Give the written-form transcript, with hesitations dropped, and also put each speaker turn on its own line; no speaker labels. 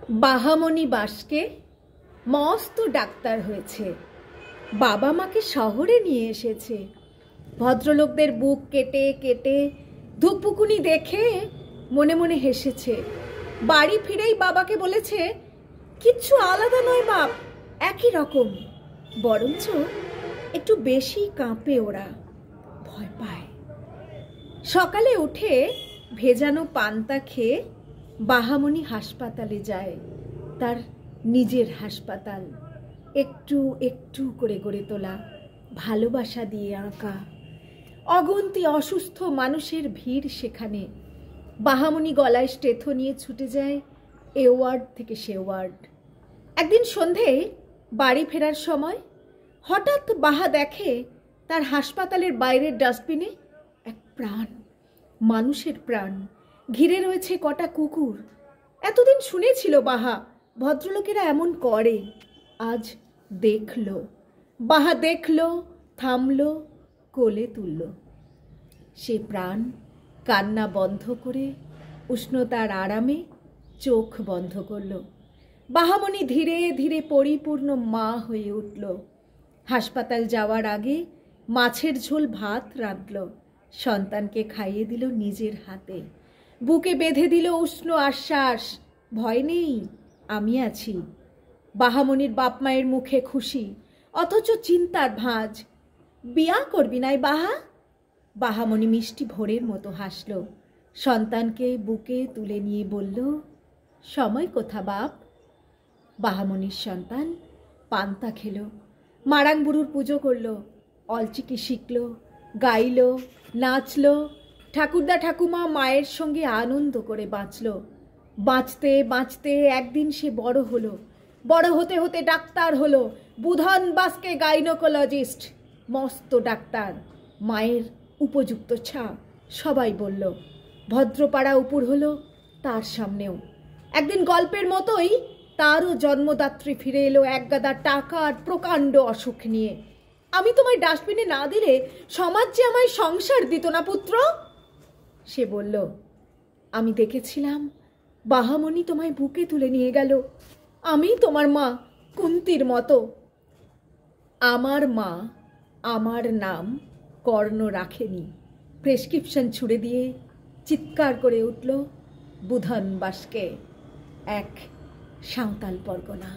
বাহামণি বাসকে মস্ত ডাক্তার হয়েছে। বাবা মাকে শহরে নিয়ে এসেছে। ভদ্রলোকদের বুক কেটে কেটে ধুকপুকুনি দেখে মনে মনে হেসেছে। বাড়ি ফিরেই বাবাকে বলেছে, কিচ্ছু আলাদা নয় বাপ, একই রকম, বরঞ্চ একটু বেশি কাঁপে ওরা, ভয় পায়। সকালে উঠে ভেজানো পান্তা খেয়ে বাহামণি হাসপাতালে যায়। তার নিজের হাসপাতাল, একটু একটু করে গড়ে তোলা, ভালোবাসা দিয়ে আঁকা। অগুন্তি অসুস্থ মানুষের ভিড় সেখানে। বাহামণি গলায় স্টেথো নিয়ে ছুটে যায় এ ওয়ার্ড থেকে সে ওয়ার্ড। একদিন সন্ধেয় বাড়ি ফেরার সময় হঠাৎ বাহা দেখে তার হাসপাতালের বাইরের ডাস্টবিনে এক প্রাণ, মানুষের প্রাণ। ঘিরে রয়েছে কটা কুকুর। এতদিন শুনেছিল বাহা ভদ্রলোকেরা এমন করে। আজ দেখল, বাহা দেখল, থামল, কোলে তুলল। সে প্রাণ কান্না বন্ধ করে উষ্ণতার আরামে চোখ বন্ধ করল। বাহামণি ধীরে ধীরে পরিপূর্ণ মা হয়ে উঠল। হাসপাতাল যাওয়ার আগে মাছের ঝোল ভাত রাঁধল, সন্তানকে খাইয়ে দিল নিজের হাতে। বুকে বেঁধে দিল উষ্ণ আশ্বাস, ভয় নেই, আমি আছি। বাহামণির বাপ মায়ের মুখে খুশি, অথচ চিন্তার ভাঁজ। বিয়া করবি নাই বাহা? বাহামণি মিষ্টি ভোরের মতো হাসল। সন্তানকে বুকে তুলে নিয়ে বলল, সময় কোথা বাপ? বাহামণির সন্তান পান্তা খেল, মারাং বুড়ুর পুজো করল, অলচিকি শিখল, গাইল, নাচল। ঠাকুরদা ঠাকুমা মায়ের সঙ্গে আনন্দ করে বাঁচল। বাঁচতে বাঁচতে একদিন সে বড় হলো। বড় হতে হতে ডাক্তার হলো, বুধন বাসকে গাইনোকোলজিস্ট, মস্ত ডাক্তার। মায়ের উপযুক্ত ছাপ, সবাই বলল। ভদ্রপাড়া উপুর হলো তার সামনেও। একদিন গল্পের মতোই তারও জন্মদাত্রী ফিরে এলো একগাদা টাকা আর প্রকাণ্ড অসুখ নিয়ে। আমি তোমায় ডাস্টবিনে না দিলে সমাজ যে আমায় সংসার দিত না পুত্র। সে বলল, আমি দেখেছিলাম বাহামণি তোমায় বুকে তুলে নিয়ে গেল। আমি তোমার মা, কুন্তির মতো। আমার মা আমার নাম কর্ণ রাখেনি। প্রেসক্রিপশন ছুড়ে দিয়ে চিৎকার করে উঠল বুধন বাসকে, এক সাঁওতাল পরগনা।